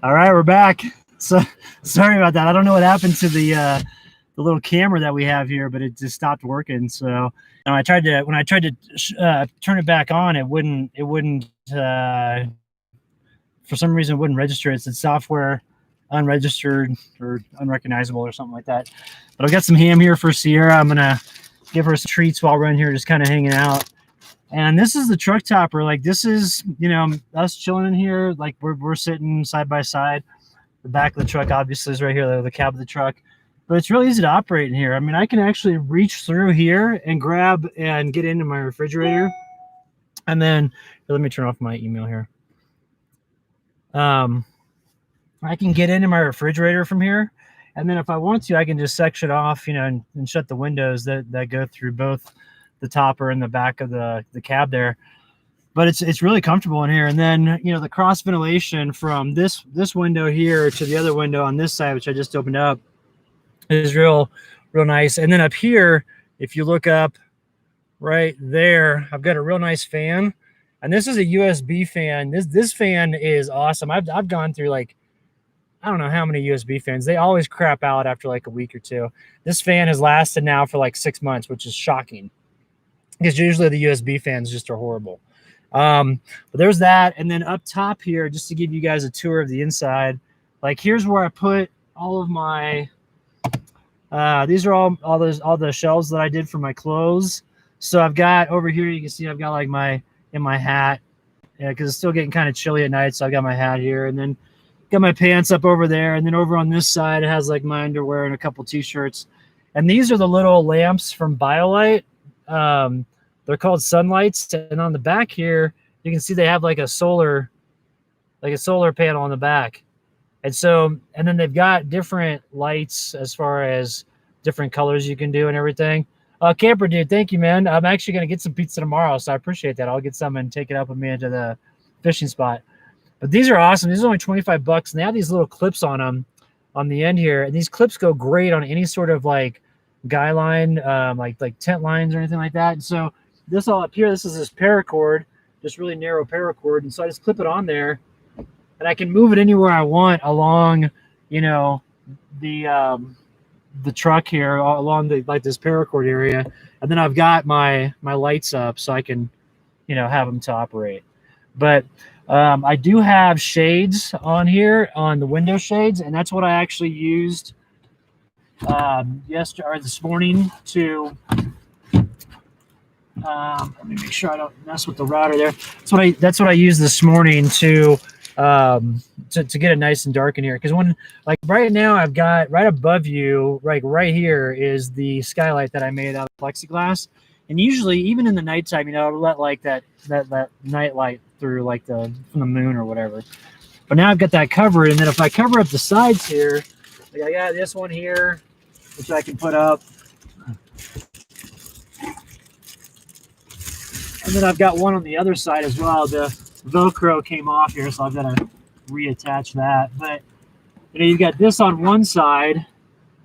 All right, we're back. So sorry about that. I don't know what happened to the little camera that we have here, but it just stopped working. So when I tried to turn it back on, it wouldn't for some reason it wouldn't register. It said software unregistered or unrecognizable or something like that. But I've got some ham here for Sierra. I'm gonna give her some treats while we're in here, just kind of hanging out. And this is the truck topper. Like, this is, you know, us chilling in here. Like, we're sitting side by side. The back of the truck obviously is right here, the cab of the truck. But it's really easy to operate in here. I mean, I can actually reach through here and grab and get into my refrigerator. And then, let me turn off my email here. I can get into my refrigerator from here. And then if I want to, I can just section off, you know, and shut the windows that go through both the topper and the back of the cab there. But it's really comfortable in here. And then, you know, the cross ventilation from this window here to the other window on this side, which I just opened up, is real nice. And then up here, if you look up right there, I've got a real nice fan. And this is a USB fan. This fan is awesome. I've gone through, like, I don't know how many USB fans. They always crap out after like a week or two. This fan has lasted now for like 6 months, which is shocking, because usually the USB fans just are horrible. But there's that. And then up top here, just to give you guys a tour of the inside, like, here's where I put all of my, these are all the shelves that I did for my clothes. So I've got over here, you can see I've got like my hat, because it's still getting kind of chilly at night. So I've got my hat here, and then got my pants up over there. And then over on this side, it has like my underwear and a couple t-shirts. And these are the little lamps from BioLite. They're called Sunlights. And on the back here, you can see they have like a solar panel on the back. And so, and then they've got different lights as far as different colors you can do and everything. Camper dude, thank you, man. I'm actually going to get some pizza tomorrow, so I appreciate that. I'll get some and take it up with me into the fishing spot. But these are awesome. These are only $25, and they have these little clips on them on the end here. And these clips go great on any sort of like guy line, like tent lines or anything like that. And so this all up here, this is this paracord, just really narrow paracord. And so I just clip it on there, and I can move it anywhere I want along, you know, the truck here, along the, like, this paracord area. And then I've got my lights up so I can, you know, have them to operate. But I do have shades on here, on the window shades, and that's what I actually used yesterday or this morning to let me make sure I don't mess with the router there. That's what I used this morning to get it nice and dark in here. Because when, like, right now, I've got right above you, like right here, is the skylight that I made out of plexiglass. And usually, even in the nighttime, you know, I'll let like that night light through, like from the moon or whatever. But now I've got that covered, and then if I cover up the sides here, like I got this one here, which I can put up, and then I've got one on the other side as well. The Velcro came off here, so I've got to reattach that. But you know, you've got this on one side,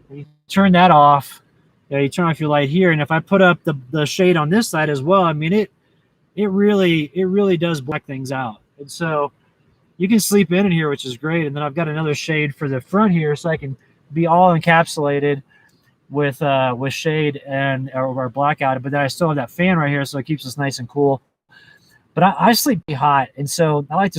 and you turn that off. You know, you turn off your light here, and if I put up the shade on this side as well, I mean, it really does black things out. And so you can sleep in here, which is great. And then I've got another shade for the front here, so I can be all encapsulated with shade and or blackout. But then I still have that fan right here, so it keeps us nice and cool. But I sleep hot, and so I like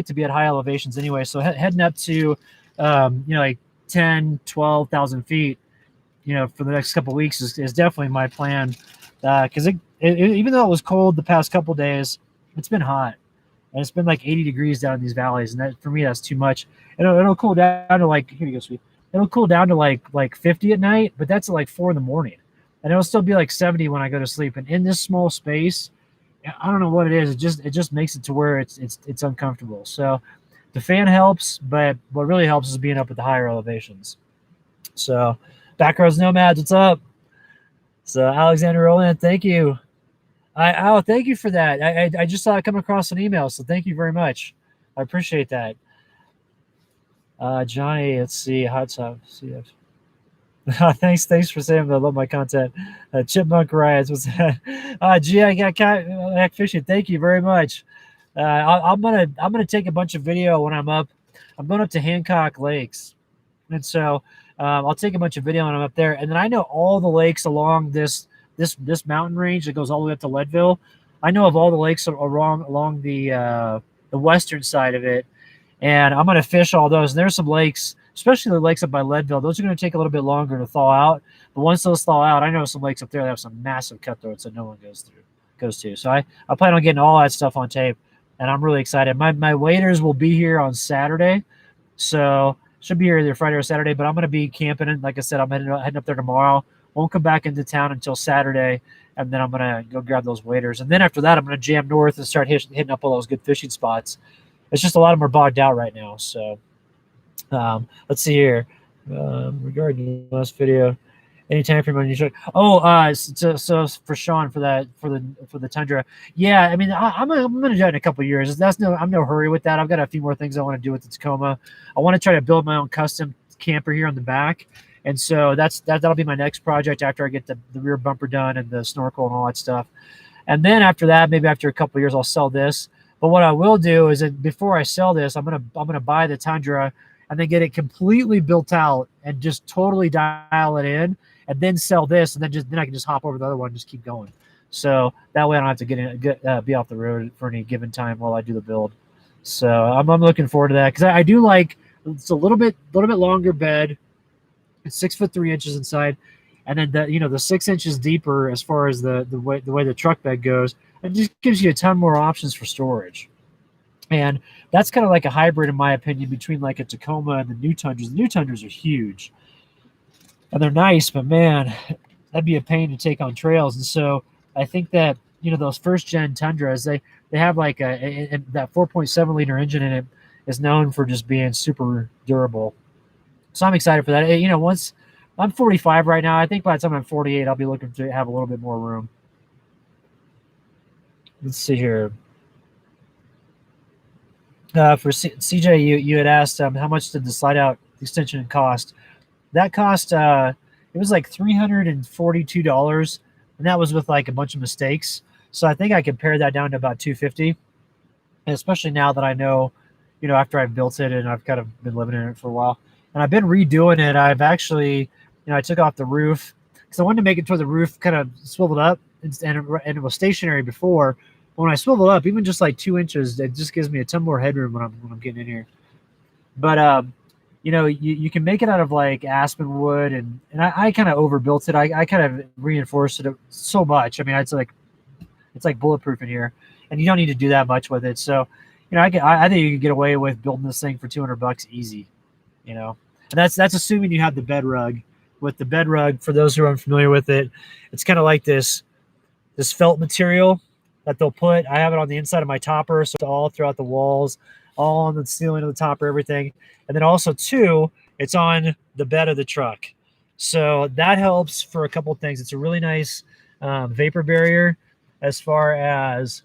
to be at high elevations anyway. So heading up to you know, like 10,000-12,000 feet, you know, for the next couple of weeks is definitely my plan. Because even though it was cold the past couple of days, it's been hot, and it's been like 80 degrees down in these valleys, and that, for me, that's too much. It'll cool down to like, here you go, sweet. It'll cool down to like 50 at night, but that's at like 4 in the morning, and it'll still be like 70 when I go to sleep. And in this small space, I don't know what it is. It just makes it to where it's uncomfortable. So the fan helps, but what really helps is being up at the higher elevations. So Backroads Nomads, what's up? So Alexander Roland, thank you. Thank you for that. I just saw it come across an email, so thank you very much. I appreciate that. Johnny, let's see, hot tub. Thanks for saying that. I love my content. Chipmunk Rides, what's that? Gee, I got fishing. Thank you very much. I'm gonna take a bunch of video when I'm up I'm going up to Hancock Lakes, and so I'll take a bunch of video on them up there, and then I know all the lakes along this mountain range that goes all the way up to Leadville. I know of all the lakes along the western side of it, and I'm going to fish all those. And there's some lakes, especially the lakes up by Leadville. Those are going to take a little bit longer to thaw out, but once those thaw out, I know some lakes up there that have some massive cutthroats that no one goes to. So I plan on getting all that stuff on tape, and I'm really excited. My waders will be here on Saturday, so should be here either Friday or Saturday. But I'm going to be camping, and like I said, I'm heading up there tomorrow. Won't come back into town until Saturday, and then I'm going to go grab those waders. And then after that, I'm going to jam north and start hitting up all those good fishing spots. It's just a lot of them are bogged out right now. So let's see here. Regarding the last video, any time frame on your show? Oh, so for Sean for the Tundra. Yeah, I mean I'm going to do that in a couple of years. I'm no hurry with that. I've got a few more things I want to do with the Tacoma. I want to try to build my own custom camper here on the back. And so that'll be my next project after I get the rear bumper done and the snorkel and all that stuff. And then after that, maybe after a couple of years, I'll sell this. But what I will do is that before I sell this, I'm gonna buy the Tundra and then get it completely built out and just totally dial it in, and then sell this, and then I can just hop over the other one and just keep going. So that way I don't have to be off the road for any given time while I do the build. So I'm looking forward to that because I do like it's a little bit longer bed. It's 6'3" inside, and then the 6 inches deeper as far as the way the truck bed goes. It just gives you a ton more options for storage, and that's kind of like a hybrid, in my opinion, between like a Tacoma and the new Tundras. The new Tundras are huge, and they're nice, but man, that'd be a pain to take on trails. And so I think that those first gen Tundras, they have like that 4.7 liter engine in it is known for just being super durable. So I'm excited for that. Once I'm 45 right now, I think by the time I'm 48, I'll be looking to have a little bit more room. Let's see here. For CJ, you had asked how much did the slide out extension cost? That cost it was like $342, and that was with like a bunch of mistakes. So I think I could pare that down to about $250, and especially now that I know, after I've built it and I've kind of been living in it for a while. And I've been redoing it. I've actually, I took off the roof because I wanted to make it to where the roof kind of swiveled up, and it was stationary before. But when I swivel up, even just like 2 inches, it just gives me a ton more headroom when I'm getting in here. But you can make it out of like aspen wood, and I kind of overbuilt it. I kind of reinforced it so much. I mean, it's like bulletproof in here, and you don't need to do that much with it. So, I think you can get away with building this thing for $200 easy. And that's assuming you have the bed rug. With the bed rug, for those who are unfamiliar with it, it's kind of like this felt material that they'll put. I have it on the inside of my topper, so it's all throughout the walls, all on the ceiling of the topper, everything. And then also too, it's on the bed of the truck. So that helps for a couple of things. It's a really nice vapor barrier, as far as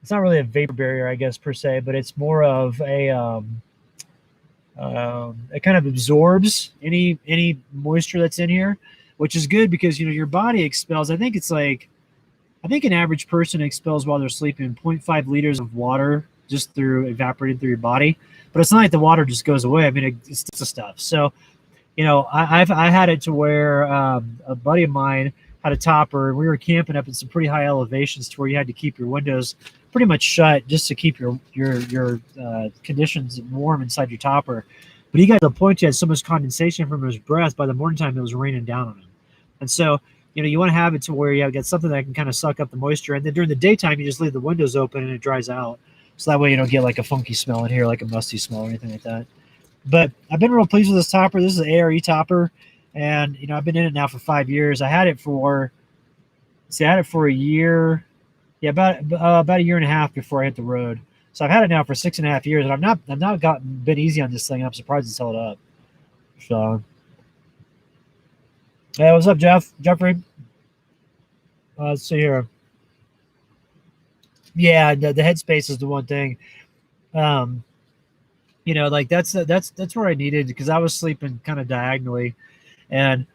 it's not really a vapor barrier, I guess, per se, but it's more of a it kind of absorbs any moisture that's in here, which is good because your body expels. I think an average person expels while they're sleeping 0.5 liters of water just through evaporating through your body. But it's not like the water just goes away. I mean, it's the stuff. So, I had it to where a buddy of mine had a topper, and we were camping up at some pretty high elevations to where you had to keep your windows pretty much shut just to keep your conditions warm inside your topper. But he got to the point he had so much condensation from his breath, by the morning time it was raining down on him. And so, you want to have it to where you get something that can kind of suck up the moisture. And then during the daytime, you just leave the windows open and it dries out. So that way you don't get like a funky smell in here, like a musty smell or anything like that. But I've been real pleased with this topper. This is an ARE topper. And, I've been in it now for 5 years. I had it for a year. Yeah, about a year and a half before I hit the road. So I've had it now for 6.5 years, and I've not been easy on this thing. I'm surprised it's held up. So, hey, what's up, Jeffrey? Let's see here. Yeah, the headspace is the one thing. Like that's where I needed, because I was sleeping kind of diagonally, and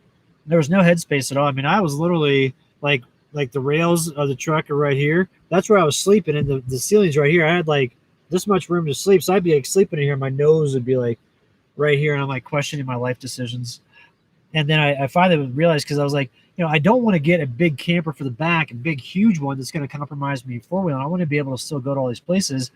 there was no headspace at all. I mean, I was literally like the rails of the truck are right here. That's where I was sleeping, and the ceiling's right here. I had like this much room to sleep. So I'd be like sleeping in here. My nose would be like right here. And I'm like questioning my life decisions. And then I finally realized, because I was like, I don't want to get a big camper for the back, a big, huge one that's going to compromise me four-wheel. I want to be able to still go to all these places.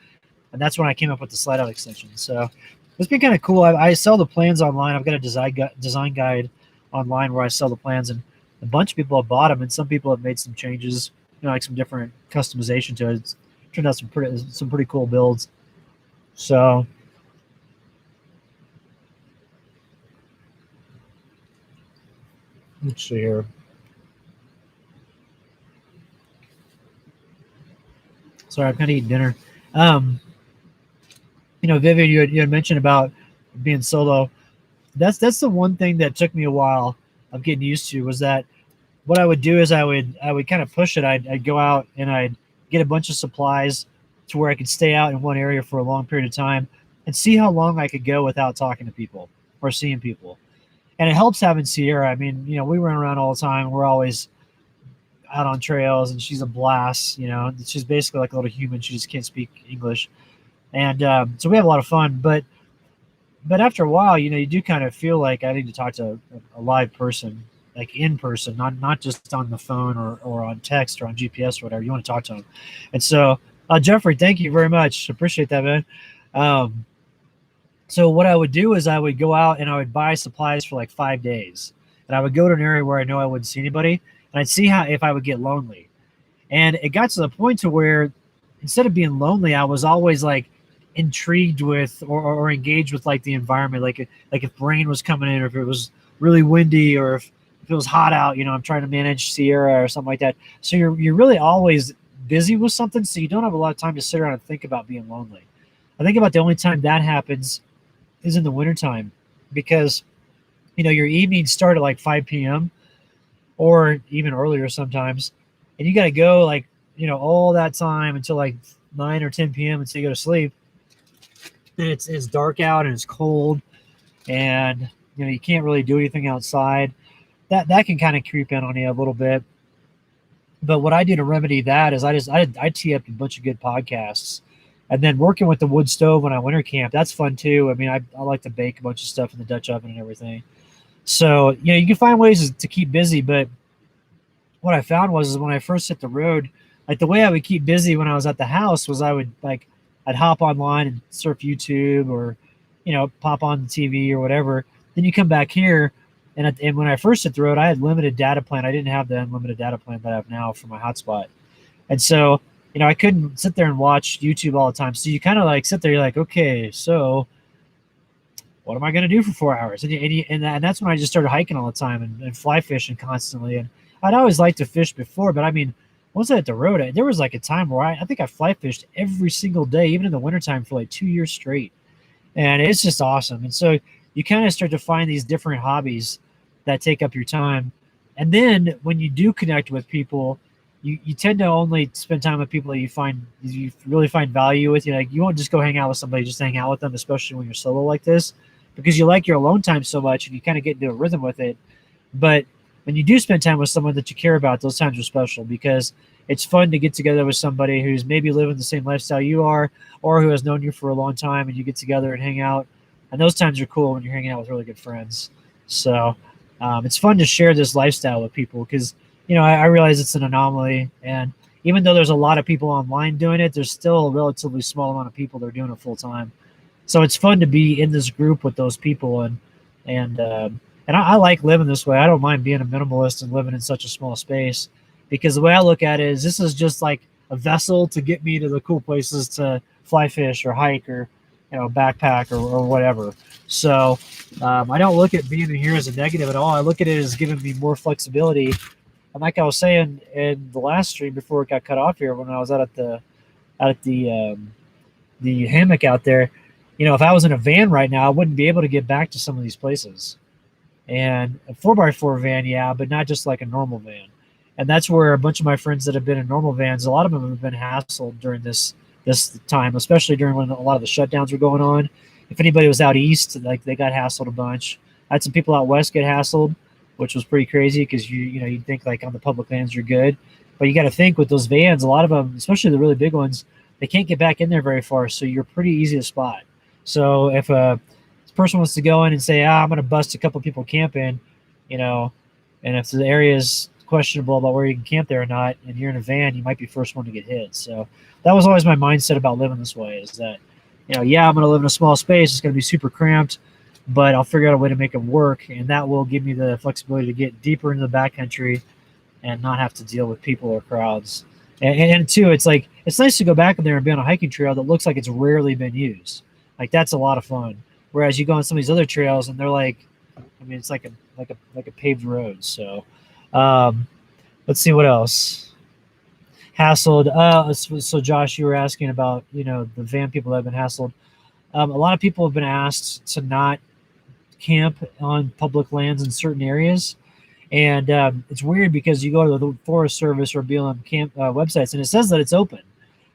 And that's when I came up with the slide out extension. So it's been kind of cool. I sell the plans online. I've got a design guide online where I sell the plans, and a bunch of people have bought them, and some people have made some changes, like some different customization to it. It's turned out some pretty cool builds. So let's see here. Sorry, I'm kind of eating dinner. Vivian, you had mentioned about being solo. That's the one thing that took me a while of getting used to, was that what I would do is I would kind of push it. I'd go out and I'd get a bunch of supplies to where I could stay out in one area for a long period of time and see how long I could go without talking to people or seeing people. And it helps having Sierra. I mean, we run around all the time. We're always out on trails, and she's a blast. She's basically like a little human. She just can't speak English. And so we have a lot of fun. But after a while, you do kind of feel like I need to talk to a live person, like in person, not just on the phone or on text or on GPS or whatever. You want to talk to them. And so, Jeffrey, thank you very much. Appreciate that, man. So what I would do is I would go out and I would buy supplies for like 5 days. And I would go to an area where I know I wouldn't see anybody, and I'd see if I would get lonely. And it got to the point to where instead of being lonely, I was always like intrigued with or engaged with like the environment. Like if rain was coming in, or if it was really windy, or if it was hot out, I'm trying to manage Sierra or something like that. So you're really always busy with something. So you don't have a lot of time to sit around and think about being lonely. I think about the only time that happens is in the wintertime, because your evenings start at like 5 p.m. or even earlier sometimes, and you got to go like all that time until like 9 or 10 p.m. until you go to sleep. And it's dark out and it's cold, and you can't really do anything outside. That can kind of creep in on you a little bit. But what I do to remedy that is I tee up a bunch of good podcasts. And then working with the wood stove when I winter camp, that's fun too. I mean, I like to bake a bunch of stuff in the Dutch oven and everything. So, you can find ways to keep busy. But what I found was when I first hit the road, like the way I would keep busy when I was at the house was I'd hop online and surf YouTube, or, pop on the TV or whatever. Then you come back here, and when I first hit the road, I had limited data plan. I didn't have the unlimited data plan that I have now for my hotspot. And so, I couldn't sit there and watch YouTube all the time. So you kind of like sit there, you're like, okay, so what am I going to do for 4 hours? And that's when I just started hiking all the time and fly fishing constantly. And I'd always liked to fish before, but I mean, once I hit the road, there was like a time where I think I fly fished every single day, even in the wintertime, for like 2 years straight. And it's just awesome. And so you kind of start to find these different hobbies that take up your time. And then when you do connect with people, you tend to only spend time with people that you really find value with. Like you won't just go hang out with somebody just to hang out with them, especially when you're solo like this, because you like your alone time so much and you kind of get into a rhythm with it. But when you do spend time with someone that you care about, those times are special, because it's fun to get together with somebody who's maybe living the same lifestyle you are, or who has known you for a long time, and you get together and hang out. And those times are cool when you're hanging out with really good friends. So it's fun to share this lifestyle with people, because I realize it's an anomaly, and even though there's a lot of people online doing it, there's still a relatively small amount of people that are doing it full time. So it's fun to be in this group with those people, and I like living this way. I don't mind being a minimalist and living in such a small space, because the way I look at it is this is just like a vessel to get me to the cool places to fly fish or hike or backpack or whatever. So I don't look at being in here as a negative at all. I look at it as giving me more flexibility. And like I was saying in the last stream before it got cut off here, when I was out at the hammock out there, if I was in a van right now, I wouldn't be able to get back to some of these places. And a 4x4 van, yeah, but not just like a normal van. And that's where a bunch of my friends that have been in normal vans, a lot of them have been hassled during this time, especially during when a lot of the shutdowns were going on. If anybody was out east, like they got hassled a bunch. I had some people out west get hassled, which was pretty crazy, because you'd think like on the public lands you're good, but you got to think with those vans, a lot of them, especially the really big ones, they can't get back in there very far, so you're pretty easy to spot. So if a person wants to go in and say, I'm going to bust a couple people camping, you know, and if the area is questionable about where you can camp there or not, and you're in a van, you might be first one to get hit. So that was always my mindset about living this way, is that, I'm going to live in a small space. It's going to be super cramped, but I'll figure out a way to make it work, and that will give me the flexibility to get deeper into the backcountry and not have to deal with people or crowds. And two, it's like, it's nice to go back in there and be on a hiking trail that looks like it's rarely been used. Like, that's a lot of fun. Whereas you go on some of these other trails and they're like, it's like a paved road. So, let's see what else. Hassled. So Josh, you were asking about, the van people that have been hassled. A lot of people have been asked to not camp on public lands in certain areas. And it's weird because you go to the Forest Service or BLM camp websites and it says that it's open,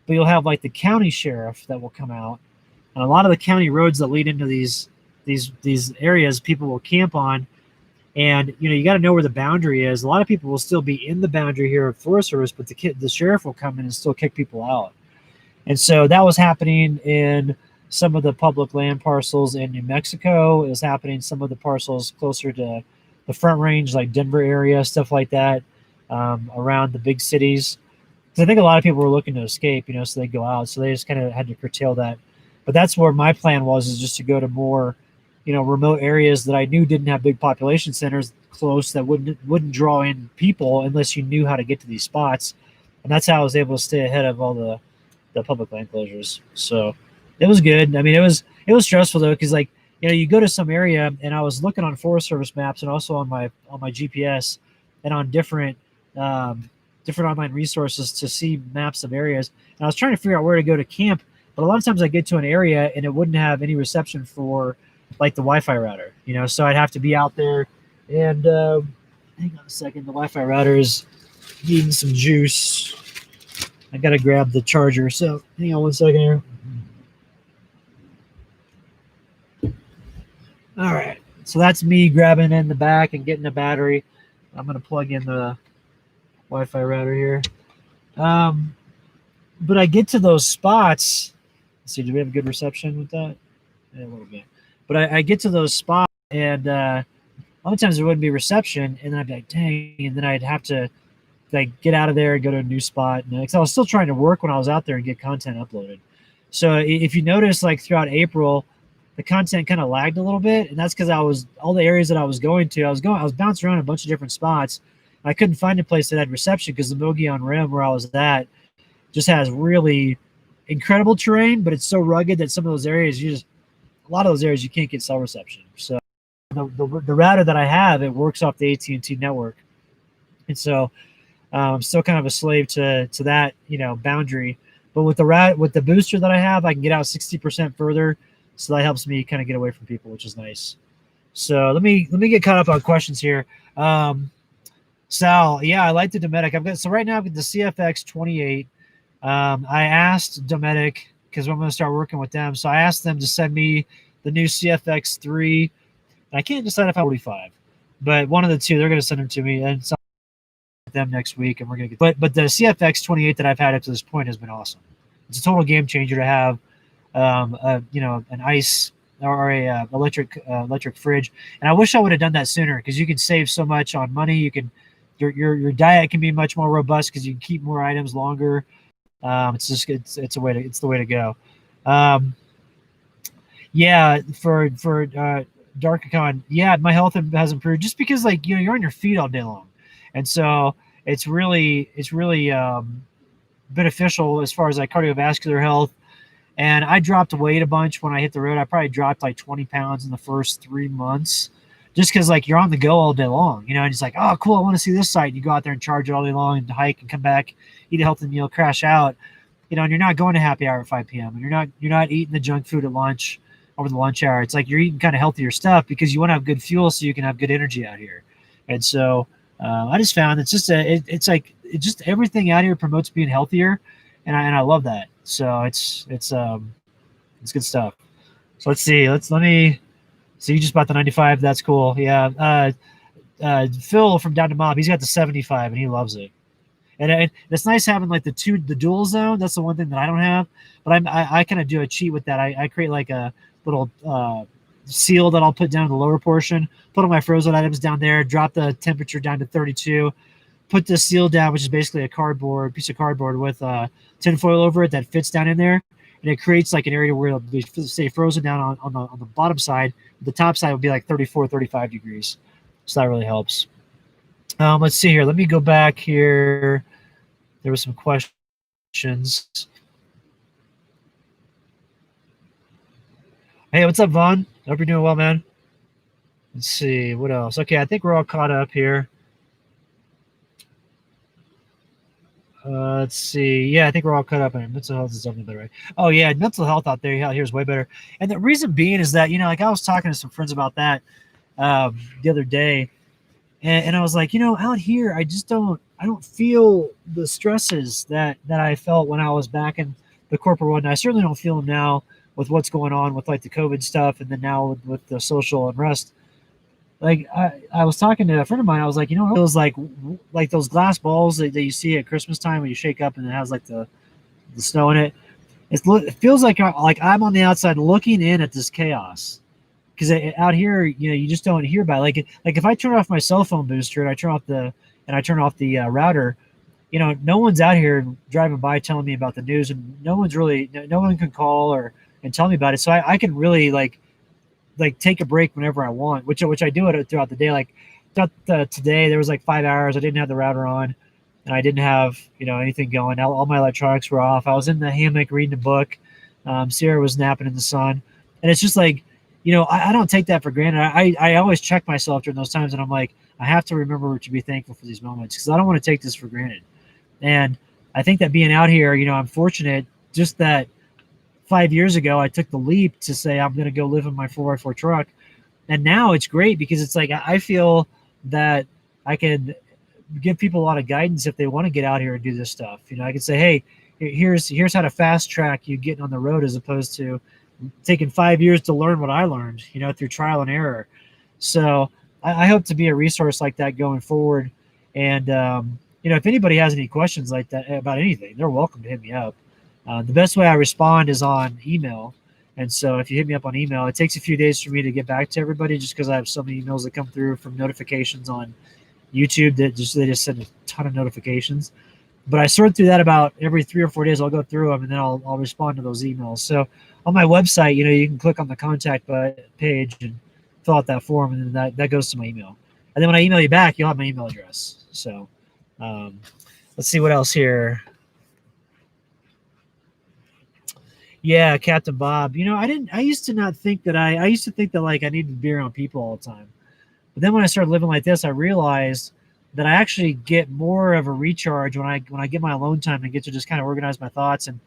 but you'll have like the county sheriff that will come out, and a lot of the county roads that lead into these areas people will camp on, and you got to know where the boundary is. A lot of people will still be in the boundary here at Forest Service, but the sheriff will come in and still kick people out. And so that was happening in some of the public land parcels in New Mexico. It was happening in some of the parcels closer to the Front Range, like Denver area, stuff like that, around the big cities. Because I think a lot of people were looking to escape, so they go out. So they just kind of had to curtail that. But that's where my plan was, is just to go to more, remote areas that I knew didn't have big population centers close, that wouldn't draw in people unless you knew how to get to these spots. And that's how I was able to stay ahead of all the public land closures. So it was good. It was stressful though, because like, you go to some area, and I was looking on Forest Service maps and also on my GPS and on different online resources to see maps of areas. And I was trying to figure out where to go to camp, but a lot of times I get to an area and it wouldn't have any reception for like the Wi-Fi router, so I'd have to be out there. And hang on a second, the Wi-Fi router is needing some juice. I gotta grab the charger, so hang on one second here. All right, so that's me grabbing in the back and getting the battery. I'm going to plug in the Wi-Fi router here. But I get to those spots. Let's see, do we have good reception with that? Yeah, a little bit. But I get to those spots, and a lot of times there wouldn't be reception, and then I'd be like, dang, and then I'd have to like get out of there and go to a new spot. And I was still trying to work when I was out there and get content uploaded. So if you notice, like throughout April, the content kind of lagged a little bit, and that's because all the areas that I was going to, I was bouncing around a bunch of different spots. I couldn't find a place that had reception because the Mogollon Rim where I was at just has really incredible terrain, but it's so rugged that some of those areas a lot of those areas you can't get cell reception. So the router that I have, it works off the AT&T network, and so I'm still kind of a slave to that boundary. But with the booster that I have, I can get out 60% further. So that helps me kind of get away from people, which is nice. So let me get caught up on questions here. Sal, yeah, I like the Dometic. So right now I've got the CFX 28. I asked Dometic, because I'm going to start working with them. So I asked them to send me the new CFX 3. And I can't decide if I 45, but one of the two, they're going to send them to me, and so them next week, and we're going to get. But the CFX 28 that I've had up to this point has been awesome. It's a total game changer to have. An ice or a electric fridge. And I wish I would have done that sooner, because you can save so much on money. You can, your diet can be much more robust because you can keep more items longer. It's the way to go. Yeah, for Darkicon, yeah, my health has improved just because you're on your feet all day long, and so it's really beneficial as far as like cardiovascular health. And I dropped weight a bunch when I hit the road. I probably dropped like 20 pounds in the first 3 months, just because you're on the go all day long, and it's like, oh, cool, I want to see this site. And you go out there and charge it all day long and hike and come back, eat a healthy meal, crash out, and you're not going to happy hour at 5 p.m. and you're not eating the junk food at lunch over the lunch hour. It's like you're eating kind of healthier stuff because you want to have good fuel so you can have good energy out here. And so I just found it's just everything out here promotes being healthier, and I love that. So it's good stuff. So let's see. Let me. So you just bought the 95. That's cool. Yeah. Phil from Down to Mob, he's got the 75 and he loves it. And it's nice having like the dual zone. That's the one thing that I don't have. But I kind of do a cheat with that. I create like a little seal that I'll put down in the lower portion, put all my frozen items down there, drop the temperature down to 32, put the seal down, which is basically a piece of cardboard with tinfoil over it that fits down in there. And it creates like an area where it'll be, say, frozen down on the bottom side. The top side will be like 34, 35 degrees. So that really helps. Let's see here. Let me go back here. There were some questions. Hey, what's up, Vaughn? Hope you're doing well, man. Let's see. What else? Okay, I think we're all caught up here. Let's see. Yeah, I think we're all caught up, and mental health is definitely better, right? Oh, yeah, mental health out there here's way better. And the reason being is that, like I was talking to some friends about that the other day, and I was like, out here, I don't feel the stresses that I felt when I was back in the corporate world. And I certainly don't feel them now with what's going on with like the COVID stuff, and then now with the social unrest. Like I was talking to a friend of mine. I was like, it was like those glass balls that you see at Christmas time when you shake up and it has like the snow in it. It feels like I'm on the outside looking in at this chaos. Because out here, you just don't hear about it. Like if I turn off my cell phone booster and I turn off the router, no one's out here driving by telling me about the news, and no one can call and tell me about it. So I can really like take a break whenever I want, which I do it throughout the day. Like today, there was like 5 hours I didn't have the router on, and I didn't have anything going. All my electronics were off. I was in the hammock reading a book. Sierra was napping in the sun, and it's just like. I don't take that for granted. I always check myself during those times, and I'm like, I have to remember to be thankful for these moments because I don't want to take this for granted. And I think that being out here, I'm fortunate just that 5 years ago, I took the leap to say I'm going to go live in my 4x4 truck. And now it's great because it's like I feel that I can give people a lot of guidance if they want to get out here and do this stuff. I can say, hey, here's how to fast track you getting on the road as opposed to taking 5 years to learn what I learned, through trial and error. So I hope to be a resource like that going forward. And, if anybody has any questions like that about anything, they're welcome to hit me up. The best way I respond is on email. And so if you hit me up on email, it takes a few days for me to get back to everybody just because I have so many emails that come through from notifications on YouTube that they just send a ton of notifications. But I sort through that about every 3 or 4 days. I'll go through them and then I'll respond to those emails. So on my website, you can click on the contact page and fill out that form, and then that goes to my email. And then when I email you back, you'll have my email address. So let's see what else here. Yeah, Captain Bob. I used to think that like I needed to be around people all the time. But then when I started living like this, I realized that I actually get more of a recharge when I get my alone time and get to just kind of organize my thoughts and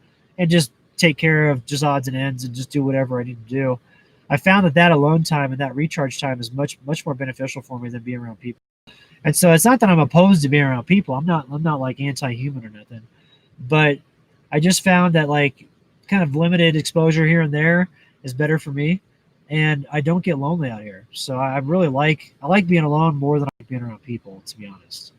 just take care of just odds and ends and just do whatever I need to do. I found that alone time and that recharge time is much more beneficial for me than being around people. And so it's not that I'm opposed to being around people. I'm not like anti-human or nothing, but I just found that like kind of limited exposure here and there is better for me, and I don't get lonely out here. So I like being alone more than I like being around people, to be honest.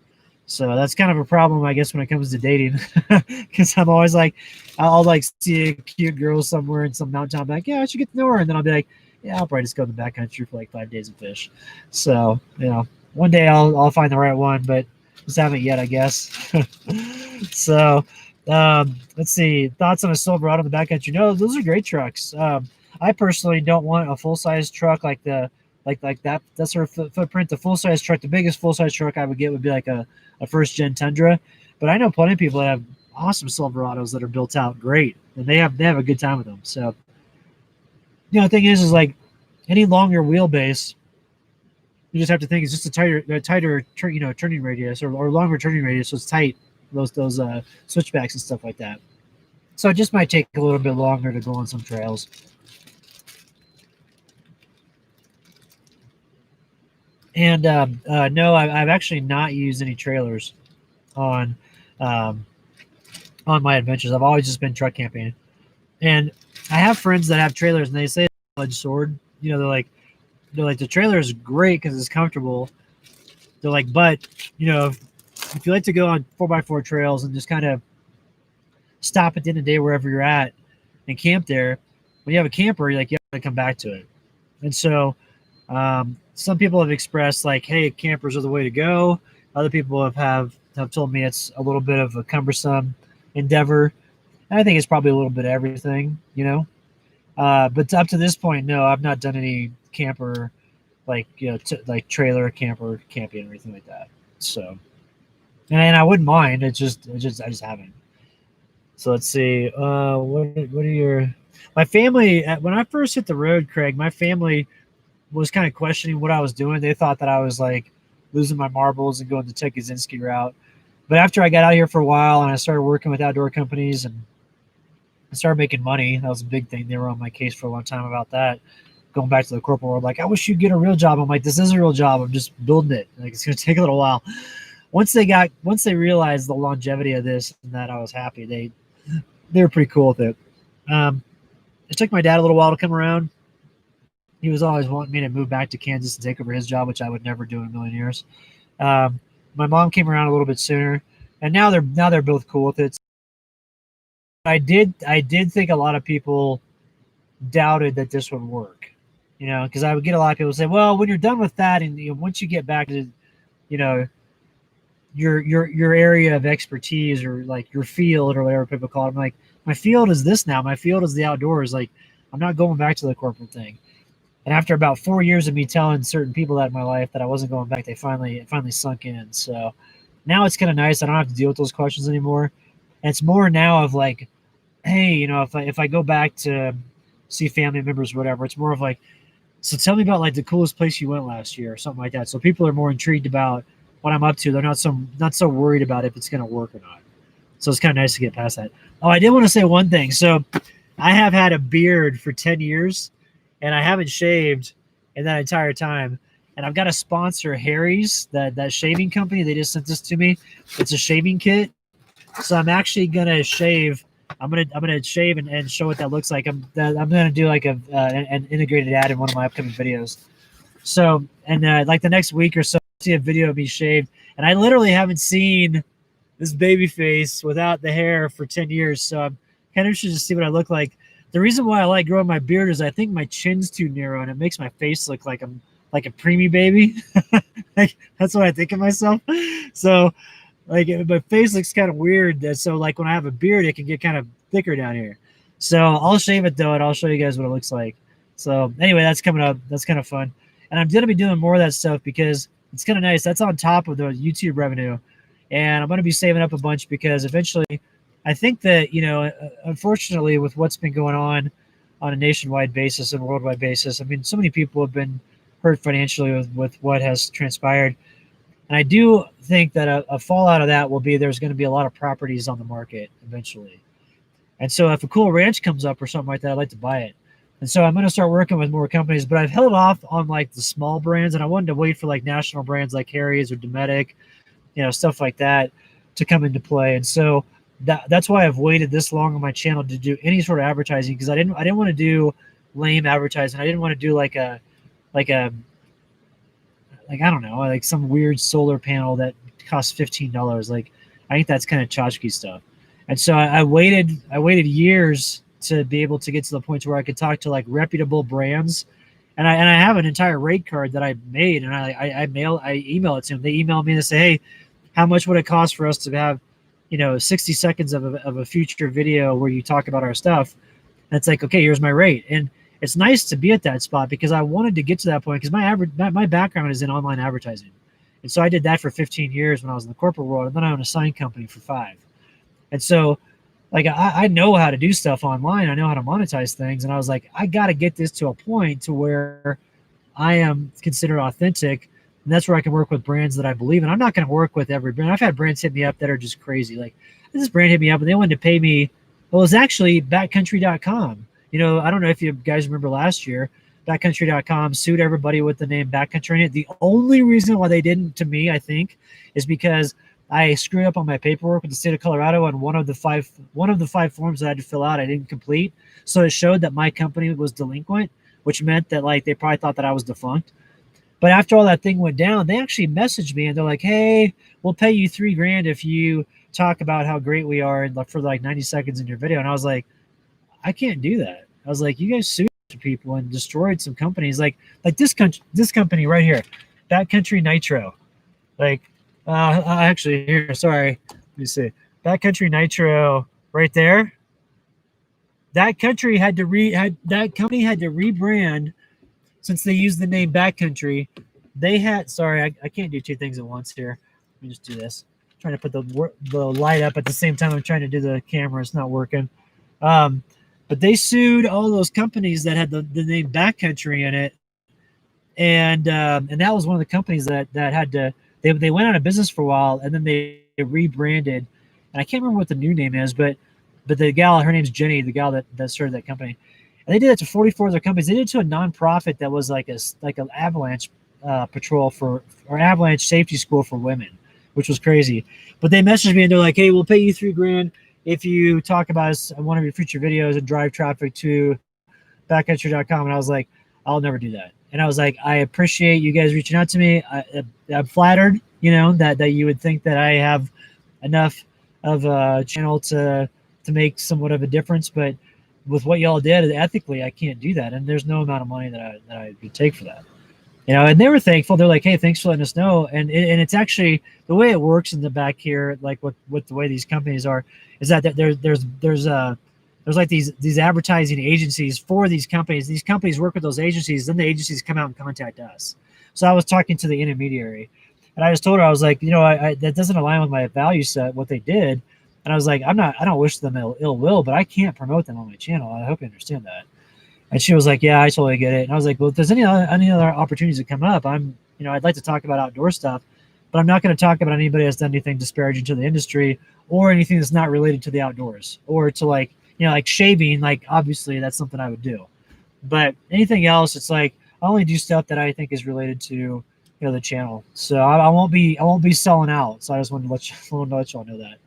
So that's kind of a problem, I guess, when it comes to dating, because I'm always like, I'll like see a cute girl somewhere in some mountain town, like, yeah, I should get to know her, and then I'll be like, yeah, I'll probably just go to the backcountry for like 5 days and fish. So one day I'll find the right one, but just haven't yet, I guess. So let's see, thoughts on a Silverado in the backcountry? No, those are great trucks. I personally don't want a full size truck like that sort of footprint. The full size truck, the biggest full size truck I would get would be like a first gen Tundra. But I know plenty of people that have awesome Silverados that are built out great, and they have a good time with them. So the thing is like any longer wheelbase, you just have to think it's just a tighter turning radius or longer turning radius, so it's tight. Those switchbacks and stuff like that. So it just might take a little bit longer to go on some trails. And no, I've actually not used any trailers on my adventures. I've always just been truck camping. And I have friends that have trailers, and they say it's a double-edged sword. They're like the trailer is great because it's comfortable. They're like, but if you like to go on 4x4 trails and just kind of stop at the end of the day wherever you're at and camp there, when you have a camper, like you have to come back to it. And so some people have expressed like, hey, campers are the way to go. Other people have told me it's a little bit of a cumbersome endeavor. And I think it's probably a little bit of everything, you know. But up to this point, no, I've not done any camper, like, you know, like trailer camper camping or anything like that. So, and I wouldn't mind. I just haven't. So let's see. What are your? My family, when I first hit the road, Craig, my family was kind of questioning what I was doing. They thought that I was like losing my marbles and going the Ted Kaczynski route. But after I got out here for a while and I started working with outdoor companies and I started making money, that was a big thing. They were on my case for a long time about that. Going back to the corporate world, like, I wish you'd get a real job. I'm like, this is a real job. I'm just building it. Like, it's going to take a little while. Once they realized the longevity of this and that I was happy, they were pretty cool with it. It took my dad a little while to come around. He was always wanting me to move back to Kansas and take over his job, which I would never do in a million years. My mom came around a little bit sooner, and now they're both cool with it. I did think a lot of people doubted that this would work, you know, because I would get a lot of people say, well, when you're done with that, and, you know, once you get back to, you know, your area of expertise or like your field or whatever people call it, I'm like, my field is this now. My field is the outdoors. Like, I'm not going back to the corporate thing. And after about 4 years of me telling certain people that in my life that I wasn't going back, it finally sunk in. So now it's kind of nice. I don't have to deal with those questions anymore. And it's more now of like, hey, you know, if I go back to see family members or whatever, it's more of like, so tell me about like the coolest place you went last year or something like that. So people are more intrigued about what I'm up to. They're not so worried about if it's going to work or not. So it's kind of nice to get past that. Oh, I did want to say one thing. So I have had a beard for 10 years and I haven't shaved in that entire time. And I've got a sponsor, Harry's, that shaving company. They just sent this to me. It's a shaving kit. So I'm actually going to shave. I'm gonna shave and show what that looks like. I'm gonna do like an integrated ad in one of my upcoming videos. So, and like the next week or so, I'll see a video of me shaved, and I literally haven't seen this baby face without the hair for 10 years. So I'm kind of interested to see what I look like. The reason why I like growing my beard is I think my chin's too narrow and it makes my face look like I'm like a preemie baby. Like, that's what I think of myself. So, like, my face looks kind of weird. So like when I have a beard, it can get kind of thicker down here. So I'll shave it though, and I'll show you guys what it looks like. So anyway, that's coming up. That's kind of fun. And I'm going to be doing more of that stuff because it's kind of nice. That's on top of the YouTube revenue. And I'm going to be saving up a bunch because eventually I think that, you know, unfortunately with what's been going on a nationwide basis and worldwide basis, I mean, so many people have been hurt financially with what has transpired. And I do think that a fallout of that will be there's going to be a lot of properties on the market eventually. And so if a cool ranch comes up or something like that, I'd like to buy it. And so I'm going to start working with more companies, but I've held off on like the small brands, and I wanted to wait for like national brands like Harry's or Dometic, you know, stuff like that to come into play. And so that's why I've waited this long on my channel to do any sort of advertising, because I didn't want to do lame advertising. I didn't want to do like a I don't know, like some weird solar panel that costs $15. Like, I think that's kind of tchotchke stuff. And so I waited years to be able to get to the point where I could talk to like reputable brands. And I have an entire rate card that I made, and I email it to them. They email me and say, hey, how much would it cost for us to have, you know, 60 seconds of a future video where you talk about our stuff? And it's like, okay, here's my rate. And it's nice to be at that spot because I wanted to get to that point because my background is in online advertising. And so I did that for 15 years when I was in the corporate world, and then I owned a sign company for 5. And so like I know how to do stuff online. I know how to monetize things. And I was like, I got to get this to a point to where I am considered authentic. And that's where I can work with brands that I believe in. I'm not going to work with every brand. I've had brands hit me up that are just crazy. Like, this brand hit me up and they wanted to pay me. Well, it's actually backcountry.com. You know, I don't know if you guys remember last year, backcountry.com sued everybody with the name Backcountry in it. The only reason why they didn't, to me, I think, is because I screwed up on my paperwork with the state of Colorado, and one of the five forms that I had to fill out I didn't complete. So it showed that my company was delinquent, which meant that like they probably thought that I was defunct. But after all that thing went down, they actually messaged me and they're like, "Hey, we'll pay you $3,000 if you talk about how great we are for like 90 seconds in your video." And I was like, I can't do that. I was like, you guys sued people and destroyed some companies, like this company right here, Backcountry Nitro. Like, actually here, sorry, let me see, Backcountry Nitro right there. That company had to rebrand since they used the name Backcountry. They had, sorry, I can't do two things at once here. Let me just do this. I'm trying to put the light up at the same time I'm trying to do the camera. It's not working. But they sued all those companies that had the name Backcountry in it, and that was one of the companies that had to, they went out of business for a while, and then they rebranded, and I can't remember what the new name is, but the gal, her name's Jenny, the gal that started that company, and they did it to 44 other companies. They did it to a nonprofit that was like an avalanche patrol or avalanche safety school for women, which was crazy. But they messaged me and they're like, "Hey, we'll pay you $3,000 if you talk about us in one of your future videos and drive traffic to backcountry.com." And I was like, I'll never do that. And I was like, I appreciate you guys reaching out to me. I'm flattered, that you would think that I have enough of a channel to make somewhat of a difference. But with what y'all did, ethically, I can't do that. And there's no amount of money that I would take for that. And they were thankful. They're like, "Hey, thanks for letting us know." And it's actually the way it works in the back here, like with the way these companies are, is that there's like these advertising agencies for these companies. These companies work with those agencies, then the agencies come out and contact us. So I was talking to the intermediary, and I just told her, I was like, that doesn't align with my value set, what they did. And I was like, I don't wish them ill will, but I can't promote them on my channel. I hope you understand that. And she was like, "Yeah, I totally get it." And I was like, "Well, if there's any other opportunities that come up, I'd like to talk about outdoor stuff, but I'm not going to talk about anybody that's done anything disparaging to the industry or anything that's not related to the outdoors or to like shaving. Like, obviously that's something I would do, but anything else, it's like I only do stuff that I think is related to the channel. So I won't be selling out. So I just wanted to let y'all know that.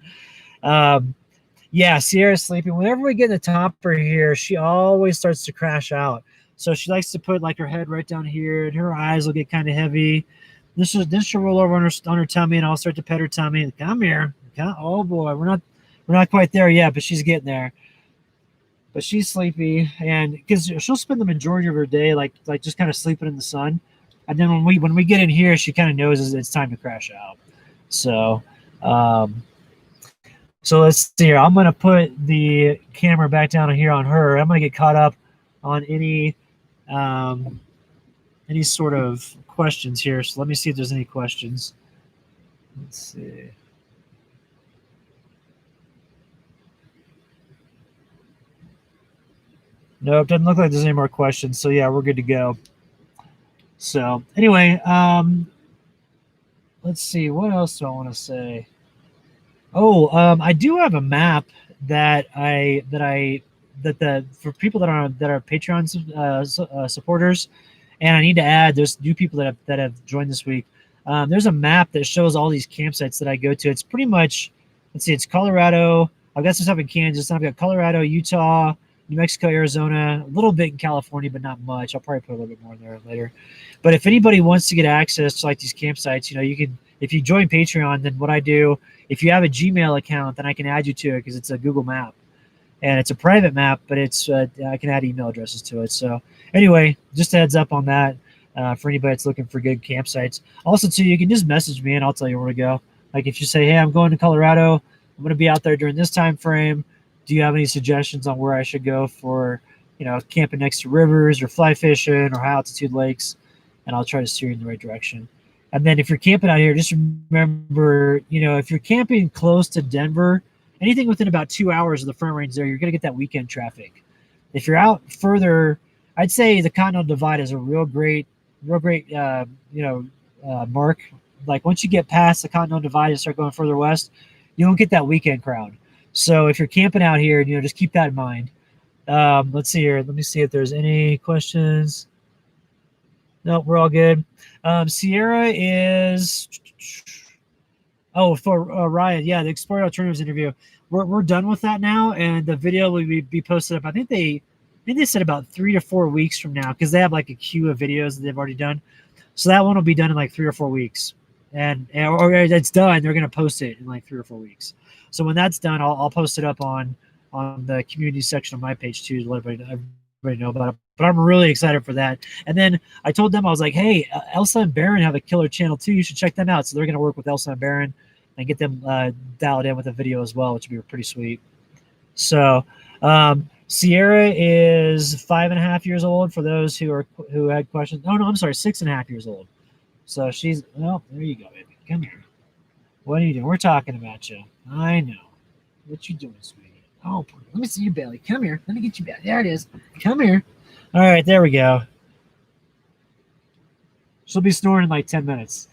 Yeah, Sierra's sleeping. Whenever we get in the topper here, she always starts to crash out. So she likes to put like her head right down here, and her eyes will get kind of heavy. Then she'll roll over on her tummy, and I'll start to pet her tummy. Come here. Oh boy, we're not quite there yet, but she's getting there. But she's sleepy, and because she'll spend the majority of her day like just kind of sleeping in the sun, and then when we get in here, she kind of knows it's time to crash out. So. So let's see here. I'm going to put the camera back down here on her. I'm going to get caught up on any sort of questions here. So let me see if there's any questions. Let's see. Nope, doesn't look like there's any more questions. So yeah, we're good to go. So anyway, let's see. What else do I want to say? Oh, I do have a map that for people that are Patreon supporters, and I need to add. There's new people that have joined this week. There's a map that shows all these campsites that I go to. It's pretty much, let's see, it's Colorado. I've got some stuff in Kansas. I've got Colorado, Utah, New Mexico, Arizona, a little bit in California, but not much. I'll probably put a little bit more there later. But if anybody wants to get access to like these campsites, you can. If you join Patreon, then what I do, if you have a Gmail account, then I can add you to it because it's a Google map. And it's a private map, but it's I can add email addresses to it. So anyway, just a heads up on that for anybody that's looking for good campsites. Also, too, you can just message me and I'll tell you where to go. Like if you say, "Hey, I'm going to Colorado. I'm going to be out there during this time frame. Do you have any suggestions on where I should go for, camping next to rivers or fly fishing or high altitude lakes?" And I'll try to steer you in the right direction. And then if you're camping out here, just remember, if you're camping close to Denver, anything within about 2 hours of the front range there, you're going to get that weekend traffic. If you're out further, I'd say the Condo Divide is a real great, mark. Like once you get past the Condo Divide and start going further west, you won't get that weekend crowd. So if you're camping out here, just keep that in mind. Let's see here. Let me see if there's any questions. No, we're all good. Sierra is... Oh, for Ryan, yeah, the Explorer Alternatives interview. We're done with that now, and the video will be posted up. I think they said about 3 to 4 weeks from now because they have like a queue of videos that they've already done. So that one will be done in like 3 or 4 weeks, or it's done. They're gonna post it in like 3 or 4 weeks. So when that's done, I'll post it up on the community section of my page too to let everybody know about it. But I'm really excited for that. And then I told them, I was like, hey, Elsa and Baron have a killer channel too. You should check them out. So they're gonna work with Elsa and Baron and get them dialed in with a video as well, which would be pretty sweet. So Sierra is 5.5 years old. For those who had questions. Oh no, I'm sorry, 6.5 years old. So she's there you go, baby. Come here. What are you doing? We're talking about you. I know. What you doing, sweetie? Oh, let me see your belly. Come here. Let me get you back. There it is. Come here. All right, there we go. She'll be snoring in like 10 minutes.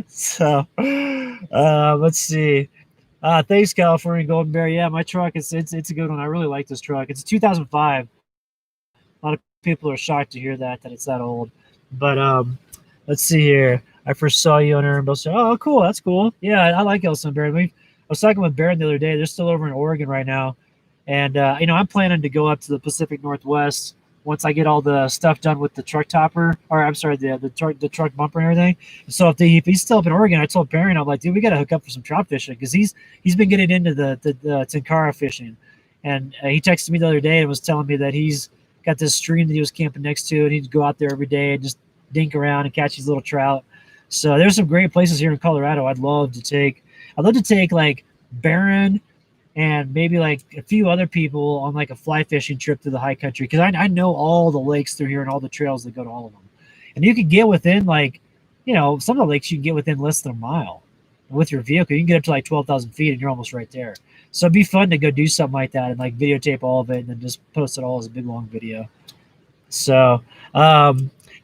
So, let's see. Thanks, California Golden Bear. Yeah, my truck it's a good one. I really like this truck. It's a 2005. A lot of people are shocked to hear that it's that old. But let's see here. I first saw you on Aaron said, oh, cool. That's cool. Yeah, I like Elsa and Baron. I was talking with Baron the other day. They're still over in Oregon right now. And, I'm planning to go up to the Pacific Northwest once I get all the stuff done with the truck topper, or I'm sorry, the truck bumper and everything. So if he's still up in Oregon, I told Baron, I'm like, dude, we got to hook up for some trout fishing because he's been getting into the Tenkara fishing. And he texted me the other day and was telling me that he's got this stream that he was camping next to, and he'd go out there every day and just dink around and catch these little trout. So there's some great places here in Colorado I'd love to take like Baron and maybe like a few other people on like a fly fishing trip through the high country, because I know all the lakes through here and all the trails that go to all of them. And you can get within like, some of the lakes you can get within less than a mile. And with your vehicle, you can get up to like 12,000 feet and you're almost right there. So it'd be fun to go do something like that and like videotape all of it and then just post it all as a big long video. So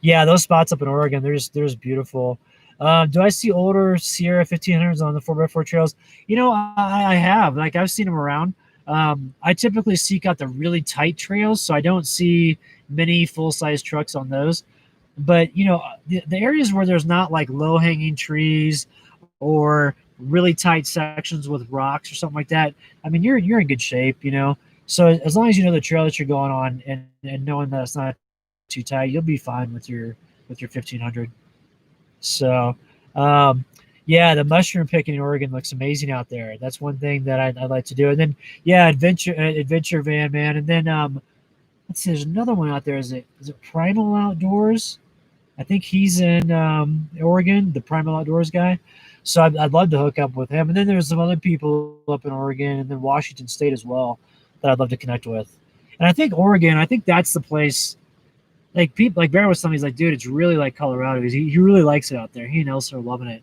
yeah, those spots up in Oregon, they're just beautiful. Do I see older Sierra 1500s on the 4x4 trails? I have. Like, I've seen them around. I typically seek out the really tight trails, so I don't see many full-size trucks on those. But, the areas where there's not, like, low-hanging trees or really tight sections with rocks or something like that, I mean, you're in good shape, So as long as you know the trail that you're going on and knowing that it's not too tight, you'll be fine with your 1500. So, yeah, the mushroom picking in Oregon looks amazing out there. That's one thing that I'd like to do. And then, yeah, adventure van, man. And then, let's see, there's another one out there. Is it Primal Outdoors? I think he's in Oregon, the Primal Outdoors guy. So I'd love to hook up with him. And then there's some other people up in Oregon and then Washington State as well that I'd love to connect with. And I think Oregon, that's the place. Like people, like Baron was telling me, he's like, dude, it's really like Colorado. He really likes it out there. He and Elsa are loving it,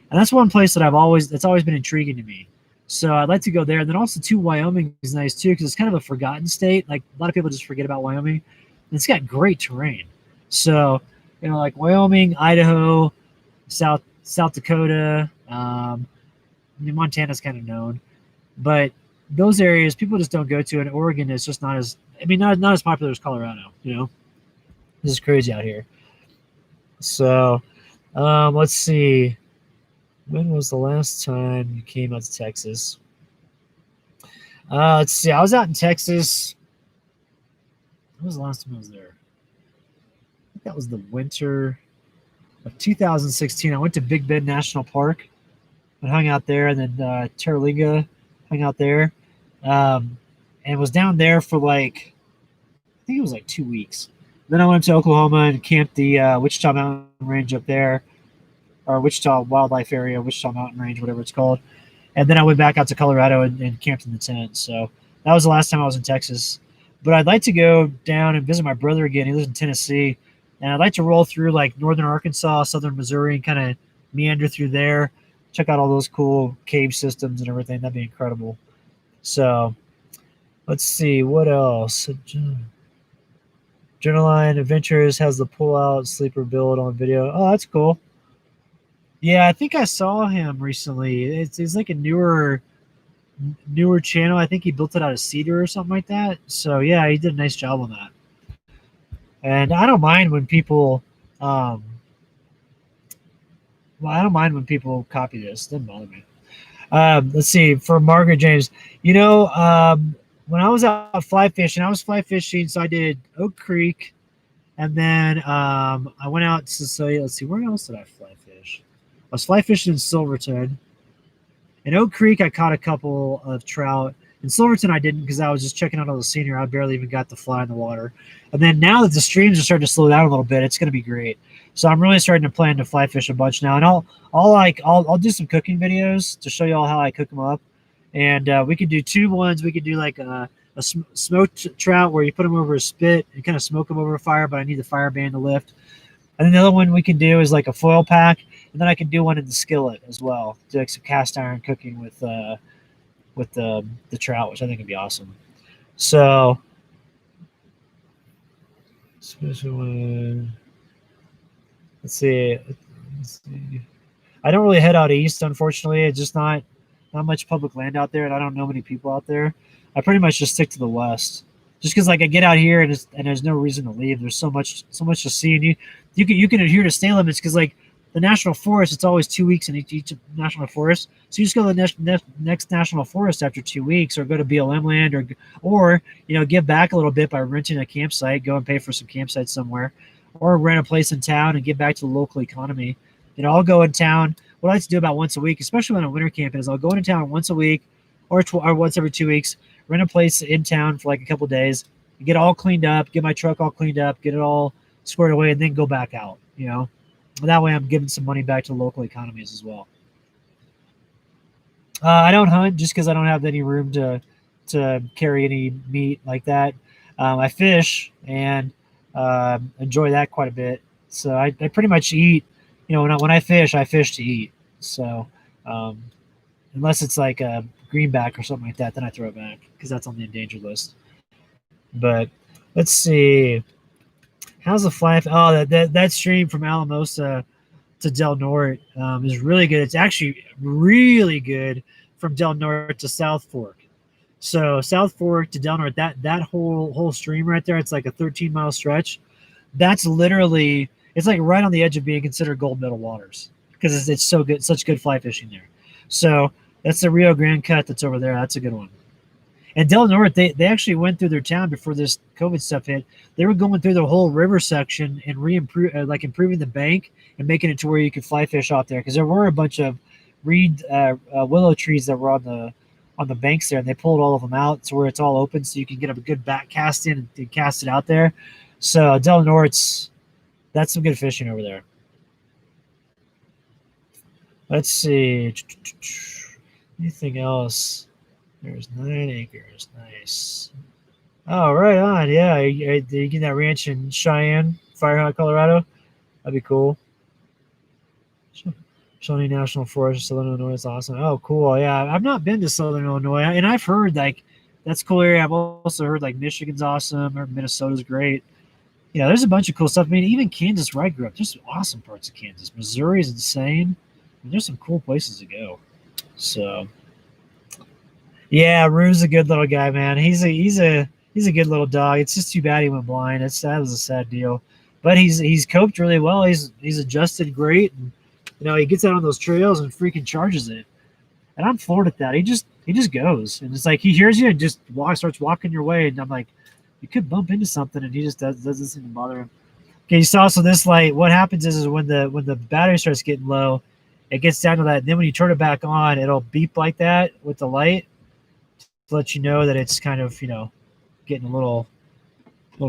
and that's one place that that's always been intriguing to me. So I'd like to go there. And then also too, Wyoming is nice too because it's kind of a forgotten state. Like a lot of people just forget about Wyoming. And it's got great terrain. So like Wyoming, Idaho, South Dakota. Montana's kind of known, but those areas people just don't go to. And Oregon is just not as popular as Colorado. This is crazy out here. So, let's see. When was the last time you came out to Texas? Let's see. I was out in Texas. When was the last time I was there? I think that was the winter of 2016. I went to Big Bend National Park and hung out there, and then Terralinga hung out there, and was down there for I think it was 2 weeks. Then I went to Oklahoma and camped the Wichita Mountain Range up there, or Wichita Wildlife Area, Wichita Mountain Range, whatever it's called. And then I went back out to Colorado and camped in the tent. So that was the last time I was in Texas. But I'd like to go down and visit my brother again. He lives in Tennessee. And I'd like to roll through northern Arkansas, southern Missouri, and kind of meander through there, check out all those cool cave systems and everything. That'd be incredible. So let's see, what else? Journeyline Adventures has the pull-out sleeper build on video. Oh, that's cool. Yeah, I think I saw him recently. It's like a newer channel. I think he built it out of cedar or something like that. So yeah, he did a nice job on that. And I don't mind when people, I don't mind when people copy this. It doesn't bother me. Let's see, for Margaret James, when I was out fly fishing, so I did Oak Creek, And then I went out to say, let's see, where else did I fly fish? I was fly fishing in Silverton. In Oak Creek, I caught a couple of trout. In Silverton, I didn't because I was just checking out all the scenery. I barely even got to fly in the water. And then now that the streams are starting to slow down a little bit, it's going to be great. So I'm really starting to plan to fly fish a bunch now. And I'll do some cooking videos to show you all how I cook them up. And we could do two ones. We could do like a smoked trout where you put them over a spit and kind of smoke them over a fire, but I need the fire band to lift. And then the other one we can do is like a foil pack, and then I can do one in the skillet as well, do like some cast iron cooking with the trout, which I think would be awesome. So, special one. Let's see. I don't really head out east, unfortunately. It's just not much public land out there, and I don't know many people out there. I pretty much just stick to the west, just because like I get out here and there's no reason to leave. There's so much to see, and you can adhere to stay limits because like the national forest, it's always 2 weeks in each national forest. So you just go to the next national forest after 2 weeks, or go to BLM land, or give back a little bit by renting a campsite, go and pay for some campsites somewhere, or rent a place in town and give back to the local economy. I'll go in town. What I like to do about once a week, especially when I'm winter camping, is I'll go into town once a week or once every 2 weeks, rent a place in town for like a couple of days, get all cleaned up, get my truck all cleaned up, get it all squared away, and then go back out. That way I'm giving some money back to local economies as well. I don't hunt just because I don't have any room to carry any meat like that. I fish and enjoy that quite a bit. So I pretty much eat. When I fish to eat. So unless it's like a greenback or something like that, then I throw it back because that's on the endangered list. But let's see. How's the fly? Oh, that stream from Alamosa to Del Norte is really good. It's actually really good from Del Norte to South Fork. So South Fork to Del Norte, that whole stream right there, it's like a 13-mile stretch. That's literally, it's like right on the edge of being considered gold medal waters because it's so good, such good fly fishing there. So that's the Rio Grande cut that's over there. That's a good one. And Del Norte, they actually went through their town before this COVID stuff hit. They were going through the whole river section and improving the bank and making it to where you could fly fish out there because there were a bunch of reed willow trees that were on the banks there, and they pulled all of them out to where it's all open, so you can get a good back cast in and cast it out there. So Del Norte's, that's some good fishing over there. Let's see. Anything else? There's 9 acres. Nice. Oh, right on. Yeah, you get that ranch in Cheyenne, Firehawk, Colorado. That'd be cool. Shawnee National Forest, Southern Illinois is awesome. Oh, cool. Yeah, I've not been to Southern Illinois, and I've heard like that's a cool area. I've also heard like Michigan's awesome, or Minnesota's great. There's a bunch of cool stuff. I mean, even Kansas, where I grew up, there's awesome parts of Kansas. Missouri is insane. There's some cool places to go. So, yeah, Rue's a good little guy, man. He's a good little dog. It's just too bad he went blind. That was a sad deal. But he's coped really well. He's adjusted great, and he gets out on those trails and freaking charges it. And I'm floored at that. He just goes, and it's like he hears you and just starts walking your way, and I'm like, you could bump into something, and he just doesn't seem to bother him. Okay, so also this light, what happens is when the battery starts getting low, it gets down to that. And then when you turn it back on, it'll beep like that with the light to let you know that it's kind of getting a little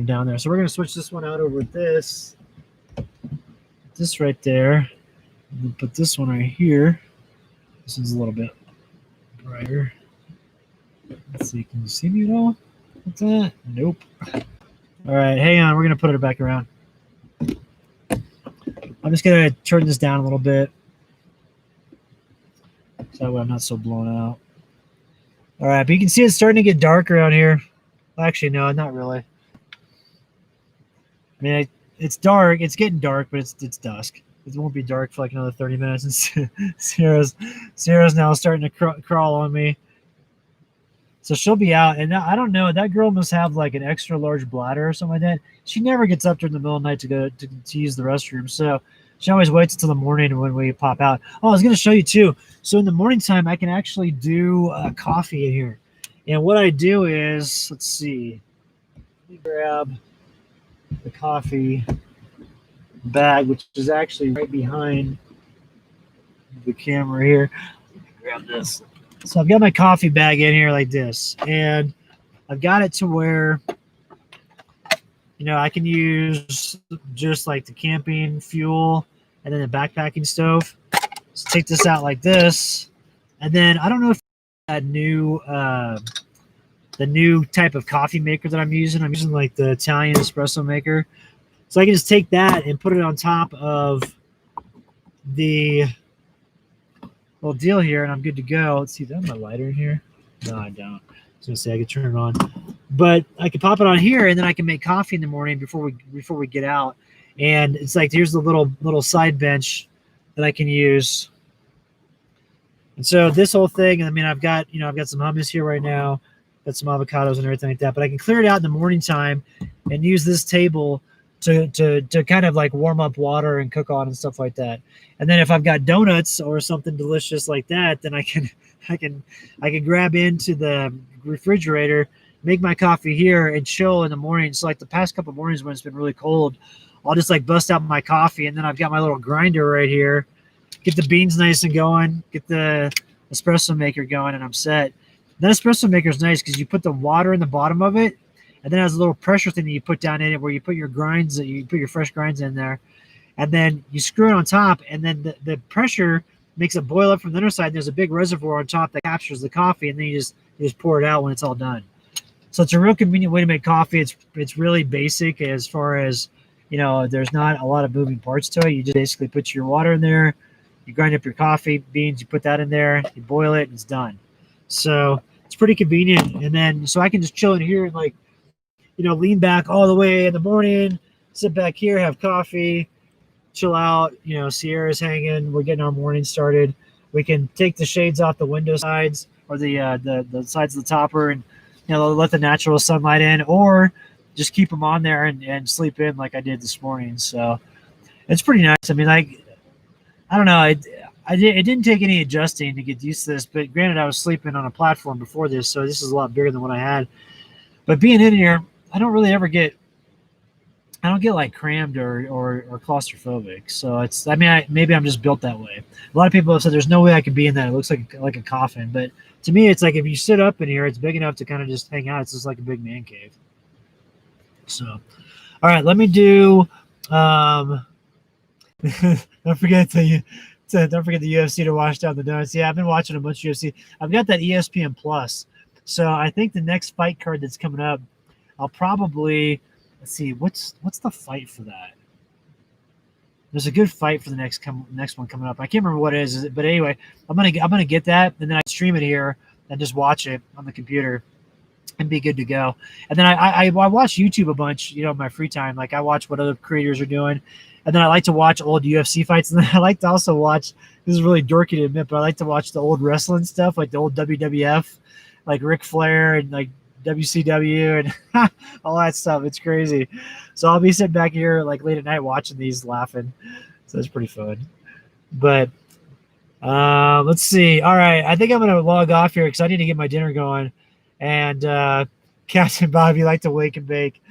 down there. So we're gonna switch this one out over with this right there, and then put this one right here. This one's a little bit brighter. Let's see, can you see me at all? What's that? Nope. All right, hang on. We're going to put it back around. I'm just going to turn this down a little bit so that way I'm not so blown out. All right, but you can see it's starting to get dark around here. Well, actually, no, not really. I mean, it's dark. It's getting dark, but it's dusk. It won't be dark for like another 30 minutes. And Sierra's now starting to crawl on me. So she'll be out, and I don't know. That girl must have like an extra large bladder or something like that. She never gets up during the middle of the night to go to use the restroom. So she always waits until the morning when we pop out. Oh, I was going to show you too. So in the morning time, I can actually do coffee in here. And what I do is, let's see. Let me grab the coffee bag, which is actually right behind the camera here. Grab this. So I've got my coffee bag in here like this, and I've got it to where, you know, I can use just like the camping fuel and then the backpacking stove. So take this out like this, and then I don't know if that new the new type of coffee maker that I'm using. I'm using like the Italian espresso maker, so I can just take that and put it on top of the little deal here, and I'm good to go. Let's see, do I have my lighter in here? No, I don't. I was gonna say I could turn it on, but I can pop it on here, and then I can make coffee in the morning before we get out. And it's like, here's the little side bench that I can use. And so this whole thing, I mean, I've got some hummus here right now, got some avocados and everything like that, but I can clear it out in the morning time and use this table to kind of like warm up water and cook on and stuff like that. And then if I've got donuts or something delicious like that, then I can grab into the refrigerator, make my coffee here, and chill in the morning. So like the past couple of mornings when it's been really cold, I'll just like bust out my coffee, and then I've got my little grinder right here, get the beans nice and going, get the espresso maker going, and I'm set. That espresso maker is nice because you put the water in the bottom of it, and then it has a little pressure thing that you put down in it where you put your grinds, you put your fresh grinds in there, and then you screw it on top, and then the pressure makes it boil up from the other side. There's a big reservoir on top that captures the coffee, and then you just pour it out when it's all done. So it's a real convenient way to make coffee. It's really basic as far as, you know, there's not a lot of moving parts to it. You just basically put your water in there, you grind up your coffee beans, you put that in there, you boil it, and it's done. So it's pretty convenient. And then so I can just chill in here and, like, you know, lean back all the way in the morning, sit back here, have coffee, chill out. You know, Sierra's hanging. We're getting our morning started. We can take the shades off the window sides or the sides of the topper, and, you know, let the natural sunlight in, or just keep them on there and sleep in like I did this morning. So it's pretty nice. I mean, like, I don't know. It didn't take any adjusting to get used to this, but granted, I was sleeping on a platform before this, so this is a lot bigger than what I had. But being in here, I don't get like crammed or claustrophobic. So it's, I mean, maybe I'm just built that way. A lot of people have said there's no way I could be in that. It looks like a coffin. But to me, it's like if you sit up in here, it's big enough to kind of just hang out. It's just like a big man cave. So, all right, let me do. Don't forget the UFC to wash down the donuts. Yeah, I've been watching a bunch of UFC. I've got that ESPN Plus. So I think the next fight card that's coming up, I'll probably, let's see, what's the fight for that? There's a good fight for the next one coming up. I can't remember what it is, but anyway, I'm gonna get that, and then I stream it here and just watch it on the computer and be good to go. And then I watch YouTube a bunch, you know, in my free time. Like, I watch what other creators are doing, and then I like to watch old UFC fights, and then I like to also watch, this is really dorky to admit, but I like to watch the old wrestling stuff, like the old WWF, like Ric Flair and like WCW and all that stuff. It's crazy. So I'll be sitting back here like late at night watching these, laughing. So it's pretty fun. But let's see. All right, I think I'm gonna log off here because I need to get my dinner going. And Captain Bob, you like to wake and bake.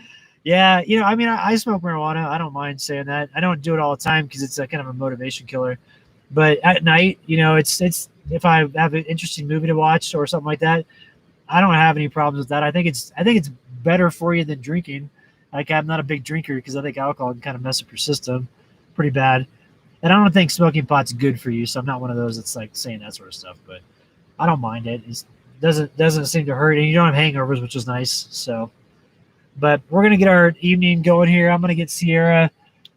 Yeah, you know, I mean, I smoke marijuana. I don't mind saying that. I don't do it all the time because it's a kind of a motivation killer. But at night, you know, it's if I have an interesting movie to watch or something like that, I don't have any problems with that. I think it's better for you than drinking. Like, I'm not a big drinker because I think alcohol can kind of mess up your system pretty bad. And I don't think smoking pot's good for you, so I'm not one of those that's like saying that sort of stuff. But I don't mind it. It doesn't seem to hurt, and you don't have hangovers, which is nice. So, but we're gonna get our evening going here. I'm gonna get Sierra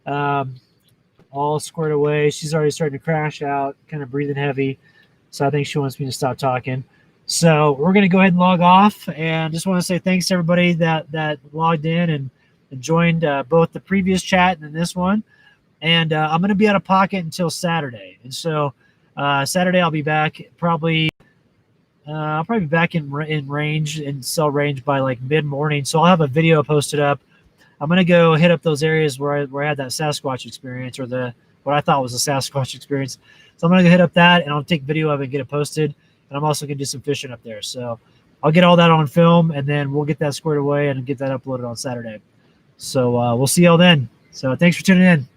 all squared away. She's already starting to crash out, kind of breathing heavy. So I think she wants me to stop talking. So we're going to go ahead and log off, and just want to say thanks to everybody that logged in and joined both the previous chat and this one. And I'm going to be out of pocket until Saturday. And so Saturday I'll be back probably I'll probably be back in range, in cell range, by like mid-morning. So I'll have a video posted up. I'm going to go hit up those areas where I had that Sasquatch experience, or what I thought was a Sasquatch experience. So I'm going to go hit up that, and I'll take video of it and get it posted. And I'm also going to do some fishing up there. So I'll get all that on film, and then we'll get that squared away and get that uploaded on Saturday. So we'll see y'all then. So thanks for tuning in.